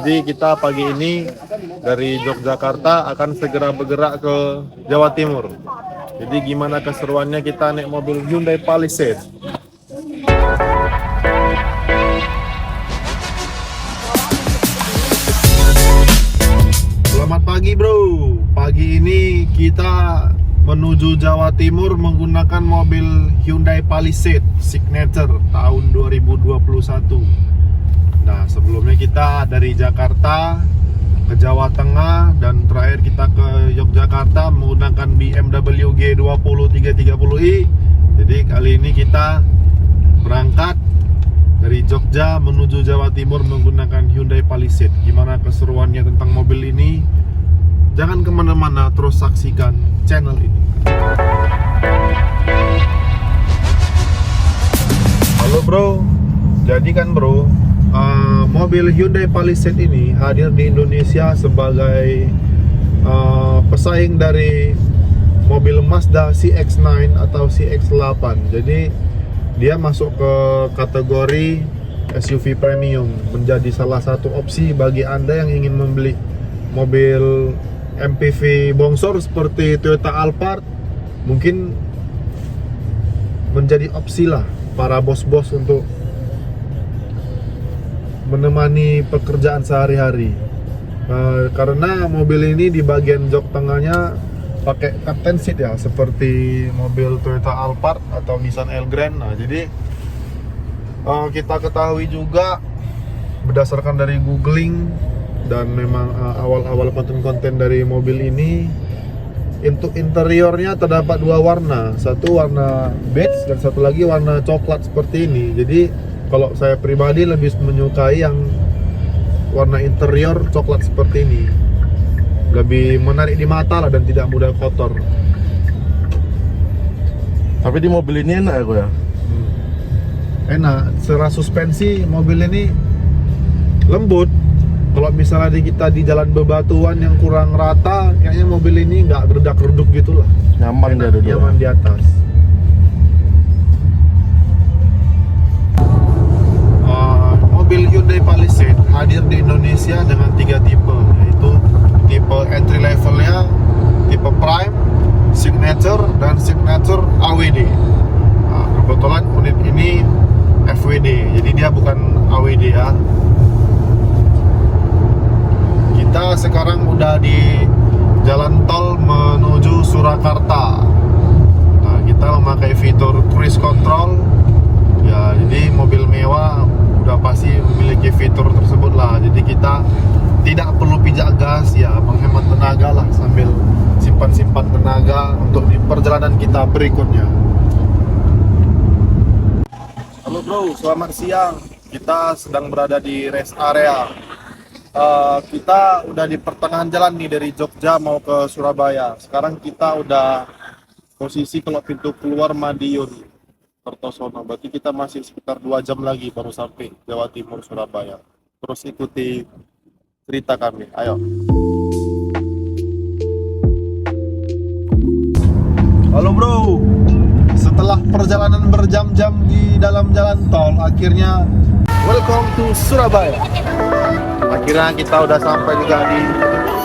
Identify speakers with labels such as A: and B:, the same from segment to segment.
A: Jadi kita pagi ini dari Yogyakarta akan segera bergerak ke Jawa Timur. Jadi gimana keseruannya kita naik mobil Hyundai Palisade. Selamat pagi bro. Pagi ini kita menuju Jawa Timur menggunakan mobil Hyundai Palisade Signature tahun 2021. Nah, sebelumnya kita dari Jakarta ke Jawa Tengah dan terakhir kita ke Yogyakarta menggunakan BMW G20 330i. Jadi kali ini kita berangkat dari Jogja menuju Jawa Timur menggunakan Hyundai Palisade. Gimana keseruannya tentang mobil ini? Jangan kemana-mana, terus saksikan channel ini. Halo bro, jadi kan bro, mobil Hyundai Palisade ini hadir di Indonesia sebagai pesaing dari mobil Mazda CX-9 atau CX-8. Jadi dia masuk ke kategori SUV premium, menjadi salah satu opsi bagi Anda yang ingin membeli mobil MPV bongsor seperti Toyota Alphard. Mungkin menjadi opsi lah para bos-bos untuk menemani pekerjaan sehari-hari. Karena mobil ini di bagian jok tengahnya pakai captain seat ya, seperti mobil Toyota Alphard atau Nissan Elgrand. Nah, jadi kita ketahui juga berdasarkan dari googling dan memang awal-awal konten-konten dari mobil ini, untuk interiornya terdapat dua warna, satu warna beige dan satu lagi warna coklat seperti ini. Jadi kalau saya pribadi lebih menyukai yang warna interior coklat seperti ini, lebih menarik di mata lah dan tidak mudah kotor.
B: Tapi di mobil ini enak ya,
A: Enak, secara suspensi mobil ini lembut. Kalau misalnya kita di jalan bebatuan yang kurang rata, kayaknya mobil ini nggak gerudak-geruduk gitulah.
B: nyaman dia duduk.
A: Nyaman di atas. Mobil Hyundai Palisade hadir di Indonesia dengan 3 tipe, yaitu tipe entry levelnya, tipe Prime, Signature, dan Signature AWD. Kebetulan unit ini FWD, jadi dia bukan AWD ya. Kita sekarang udah di jalan tol menuju Surakarta. Nah, kita memakai fitur cruise control. Ya, jadi mobil mewah udah pasti memiliki fitur tersebut lah. Jadi kita tidak perlu pijak gas ya, menghemat tenaga lah sambil simpan-simpan tenaga untuk di perjalanan kita berikutnya. Halo bro, selamat siang. Kita sedang berada di rest area. Kita udah di pertengahan jalan nih dari Jogja mau ke Surabaya. Sekarang kita udah posisi kalau pintu keluar Madiun Kertosono. Berarti kita masih sekitar 2 jam lagi baru sampai Jawa Timur Surabaya. Terus ikuti cerita kami. Ayo. Halo bro. Setelah perjalanan berjam-jam di dalam jalan tol, akhirnya welcome to Surabaya. Akhirnya kita udah sampai juga di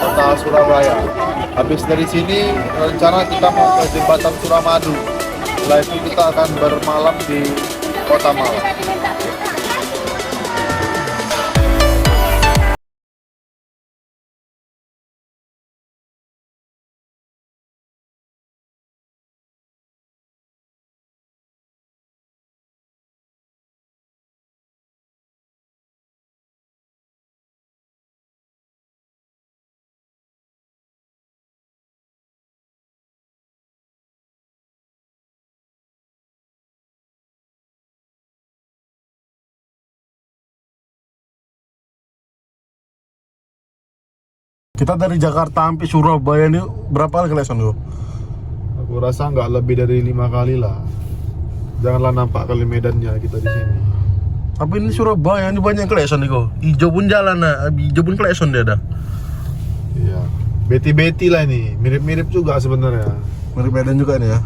A: kota Surabaya. Habis dari sini rencana kita mau ke jembatan Suramadu. Setelah itu kita akan bermalam di Kota Malang.
B: Kita dari Jakarta sampai Surabaya ini berapa kali leson lo?
A: Aku rasa nggak lebih dari 5 kali lah. Janganlah nampak kali medannya kita di sini.
B: Tapi ini Surabaya ini banyak keleson nih kok. Hijau pun jalan nah, hijau pun keleson dia ada.
A: Iya, beti-beti lah ini, mirip-mirip juga sebenarnya.
B: Mirip Medan juga nih ya.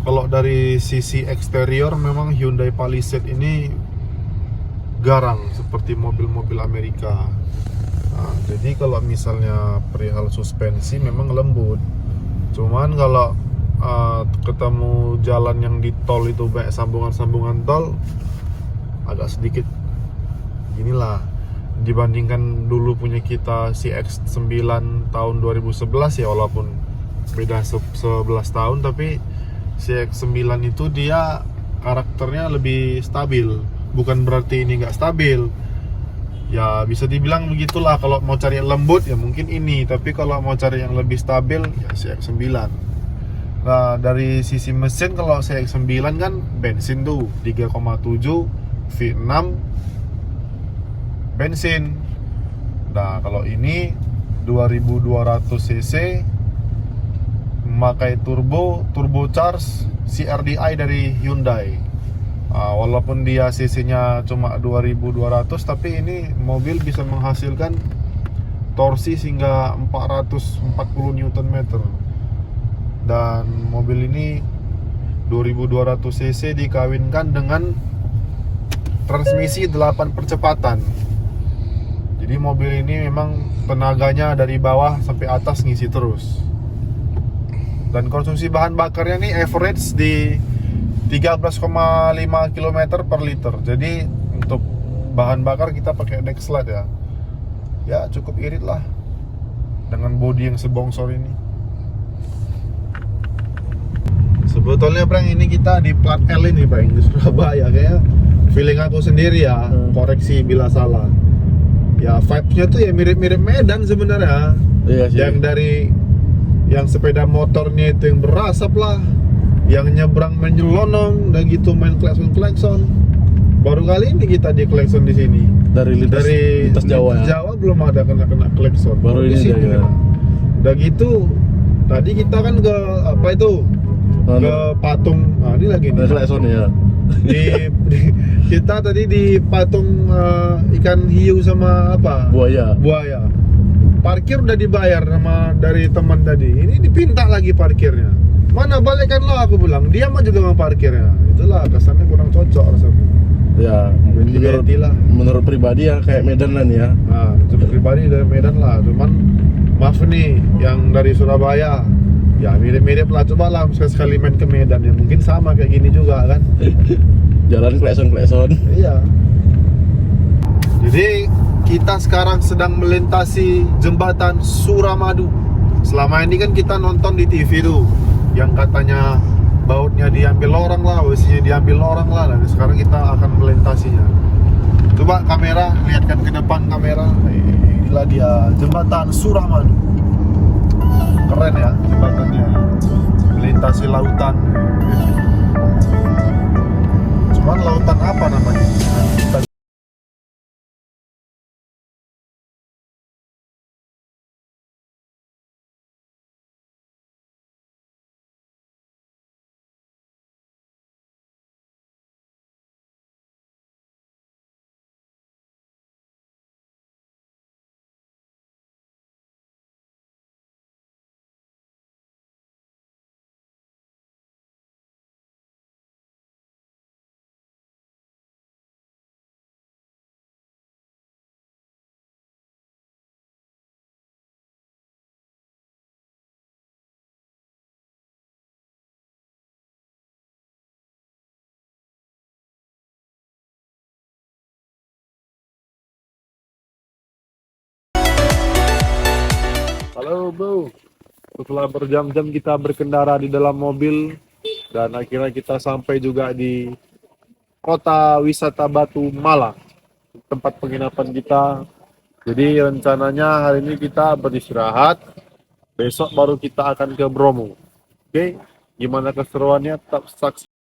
A: Kalau dari dari sisi eksterior memang Hyundai Palisade ini garang seperti mobil-mobil Amerika. Nah, jadi kalau misalnya perihal suspensi memang lembut. Cuman kalau ketemu jalan yang di tol itu banyak sambungan-sambungan tol, agak sedikit inilah dibandingkan dulu punya kita si X9 tahun 2011 ya, walaupun beda 11 tahun, tapi si X9 itu dia karakternya lebih stabil. Bukan berarti ini nggak stabil, ya bisa dibilang begitulah. Kalau mau cari yang lembut ya mungkin ini, tapi kalau mau cari yang lebih stabil ya si X9. Nah, dari sisi mesin, kalau si X9 kan bensin tuh 3,7 V6 bensin. Nah, kalau ini 2200 cc memakai turbocharge CRDI dari Hyundai. Walaupun dia cc-nya cuma 2200, tapi ini mobil bisa menghasilkan torsi hingga 440 Nm. Dan mobil ini 2200 cc dikawinkan dengan transmisi 8 percepatan. Jadi mobil ini memang tenaganya dari bawah sampai atas ngisi terus. Dan konsumsi bahan bakarnya nih average di 13,5 km per liter. Jadi untuk bahan bakar kita pakai Dexlite ya. Ya cukup irit lah dengan bodi yang sebongsor ini. Sebetulnya Bang, ini kita di plat L ini Bang, di Surabaya. Kayak feeling aku sendiri ya, koreksi bila salah. Ya vibes-nya tuh ya mirip-mirip Medan sebenarnya.
B: Iya sih.
A: Yang sepeda motornya itu yang berasap lah, yang nyebrang menyelonong, dan gitu main klakson. Baru kali ini kita di klakson di sini.
B: Dari lintas Jawa ya.
A: Jawa belum ada kena klakson.
B: Baru
A: di
B: ini
A: sini
B: aja.
A: kena. Udah gitu tadi kita kan ke apa itu? Ke patung. Nah, ini lagi nih.
B: Klakson ya.
A: Kita tadi di patung ikan hiu sama apa?
B: Buaya.
A: Parkir udah dibayar sama dari teman tadi. Ini dipinta lagi parkirnya. Mana balikkan lo, aku bilang. Dia mah juga nggak parkirnya. Itulah kesannya kurang cocok rasanya.
B: Ya, menurut pribadi ya kayak Medan lah nih ya.
A: Nah, itu pribadi dari Medan lah. Cuman maaf nih yang dari Surabaya. Ya mirip-mirip lah, coba lah sekali main ke Medan ya, mungkin sama kayak gini juga kan.
B: Jalan klakson.
A: Iya. Jadi kita sekarang sedang melintasi jembatan Suramadu. Selama ini kan kita nonton di TV tuh, yang katanya bautnya diambil orang lah, besinya diambil orang lah. Dan sekarang kita akan melintasinya. Coba kamera, lihatkan ke depan kamera. Inilah dia jembatan Suramadu. Keren ya jembatannya, melintasi lautan. Cuman lautan apa namanya? Kita halo bro, setelah berjam-jam kita berkendara di dalam mobil dan akhirnya kita sampai juga di kota wisata Batu Malang, tempat penginapan kita. Jadi rencananya hari ini kita beristirahat, besok baru kita akan ke Bromo. Oke, gimana keseruannya? Tetap saksikan.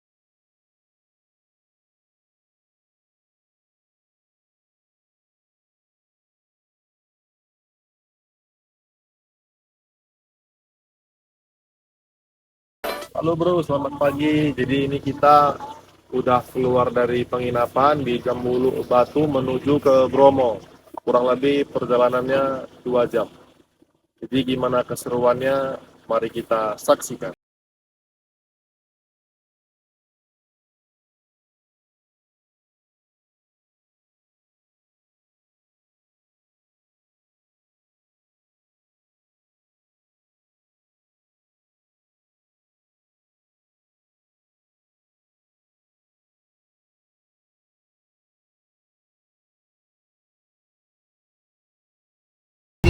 A: Halo bro, selamat pagi. Jadi ini kita udah keluar dari penginapan di Jambulu Batu menuju ke Bromo. Kurang lebih perjalanannya 2 jam. Jadi gimana keseruannya? Mari kita saksikan.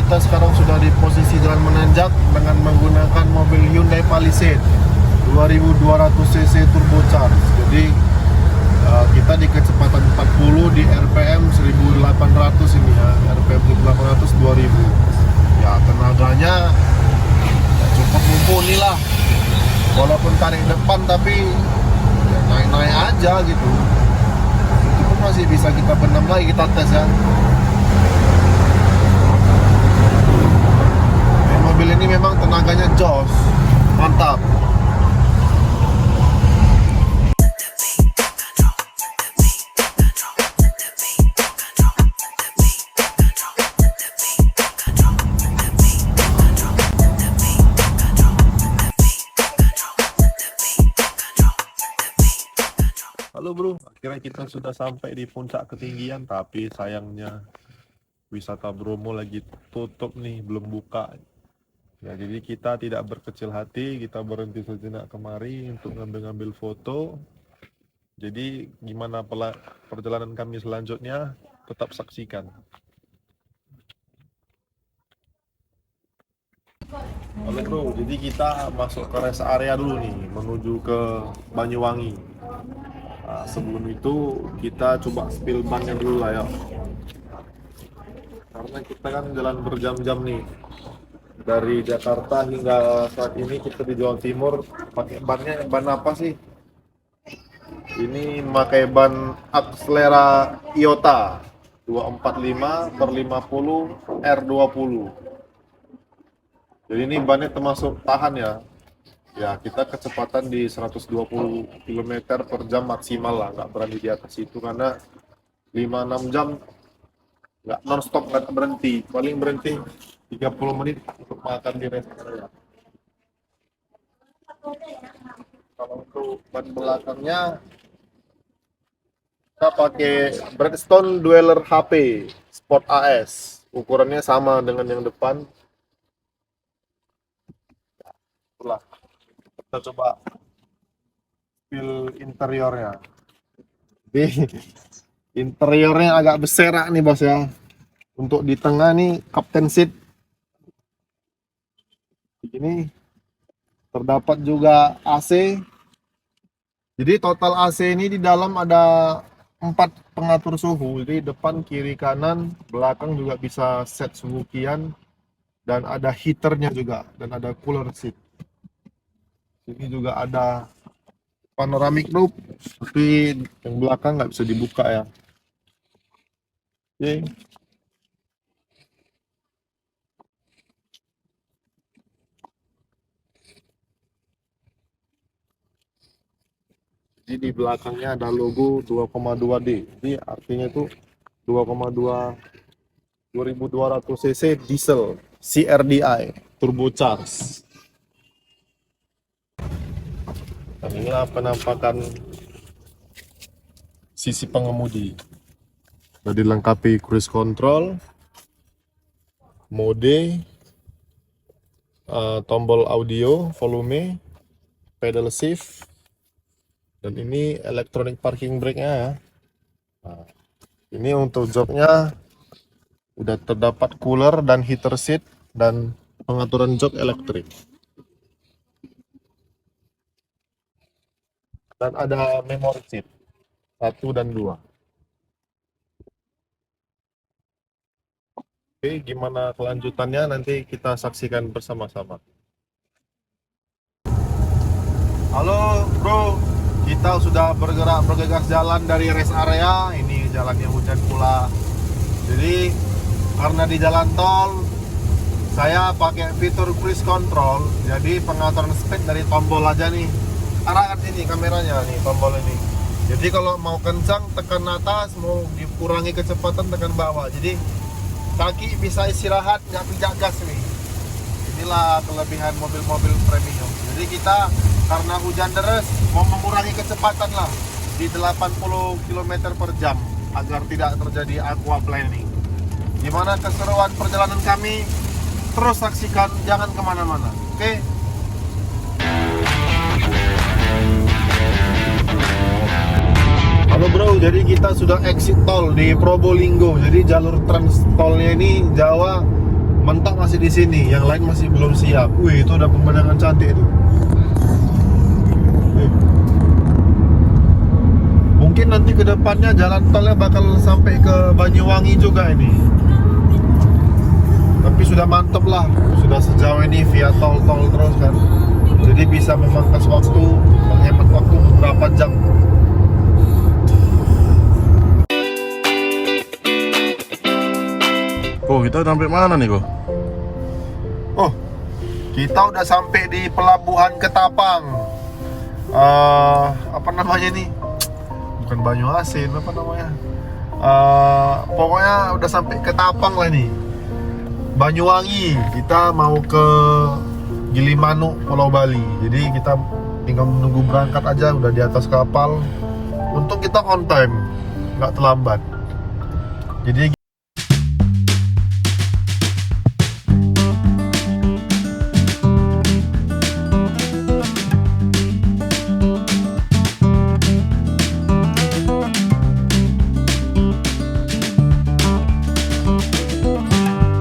A: kita sekarang sudah di posisi jalan menanjak dengan menggunakan mobil Hyundai Palisade 2200 cc turbocharged. Jadi kita di kecepatan 40 di RPM 1800 ini ya, RPM 1800 2000. Ya tenaganya ya, cukup mumpuni lah. Walaupun tarik depan tapi ya, naik-naik aja gitu. Itu pun masih bisa kita benam lagi, kita tes ya. Mobil ini memang tenaganya jos, mantap. Halo bro, akhirnya kita sudah sampai di puncak ketinggian, tapi sayangnya wisata Bromo lagi tutup nih, belum buka. Ya, jadi kita tidak berkecil hati, kita berhenti sejenak kemari untuk ngambil-ngambil foto. Jadi gimana perjalanan kami selanjutnya, tetap saksikan. Halo bro, jadi kita masuk ke rest area dulu nih, menuju ke Banyuwangi. Nah, sebelum itu kita coba spill bannya dulu lah ya. Karena kita kan jalan berjam-jam nih. Dari Jakarta hingga saat ini kita di Jawa Timur. Pakai bannya ban apa sih? Ini memakai ban Axlera Iota 245/50 R20. Jadi ini bannya termasuk tahan ya. Ya kita kecepatan di 120 km per jam maksimal lah, nggak berani di atas itu karena 5-6 jam nggak non-stop, nggak berhenti, paling berhenti 30 menit untuk makan di rest area. Kalau untuk ban belakangnya kita pakai Bridgestone Dweller HP Sport AS, ukurannya sama dengan yang depan. Itulah, kita coba feel interiornya. Jadi interiornya agak berserak nih bos ya. Untuk di tengah nih captain seat ini terdapat juga AC. Jadi total AC ini di dalam ada 4 pengatur suhu. Jadi depan, kiri, kanan, belakang juga bisa set suhu kian, dan ada heaternya juga, dan ada cooler seat. Ini juga ada panoramic roof, tapi yang belakang nggak bisa dibuka ya. Oke. Jadi di belakangnya ada logo 2,2D. Jadi artinya itu 2,2 2200 cc diesel CRDI turbocharged. Dan inilah penampakan sisi pengemudi. Sudah dilengkapi cruise control, mode, tombol audio, volume, pedal shift, dan ini electronic parking brake-nya ya. Nah, ini untuk joknya udah terdapat cooler dan heater seat dan pengaturan jok elektrik. Dan ada memory seat 1 dan 2. Oke, gimana kelanjutannya nanti kita saksikan bersama-sama. Halo bro, kita sudah bergegas jalan dari rest area. Ini jalannya hujan pula. Jadi karena di jalan tol saya pakai fitur cruise control. Jadi pengaturan speed dari tombol aja nih. Arahkan sini kameranya nih, tombol ini. Jadi kalau mau kencang tekan atas, mau dikurangi kecepatan tekan bawah. Jadi kaki bisa istirahat, nggak pijak gas nih. Inilah kelebihan mobil-mobil premium. Jadi kita karena hujan deras mau mengurangi kecepatan lah di 80 km per jam agar tidak terjadi aquaplaning. Gimana keseruan perjalanan kami? Terus saksikan, jangan kemana-mana. Oke? Halo bro, jadi kita sudah exit tol di Probolinggo. Jadi jalur trans tolnya ini Jawa mentok masih di sini, yang lain masih belum siap. Wih, itu ada pemandangan cantik itu. Mungkin nanti ke depannya jalan tolnya bakal sampai ke Banyuwangi juga ini. Tapi sudah mantep lah, sudah sejauh ini via tol-tol terus kan. Jadi bisa memangkas waktu, menghemat waktu beberapa jam.
B: Oh, kita sampai mana nih kok?
A: Oh, kita udah sampai di Pelabuhan Ketapang. Apa namanya nih? Bukan Banyu Asin, apa namanya? Pokoknya udah sampai Ketapang lah nih. Banyuwangi. Kita mau ke Gilimanuk, Pulau Bali. Jadi kita tinggal menunggu berangkat aja, udah di atas kapal. Untung kita on time, nggak terlambat. Jadi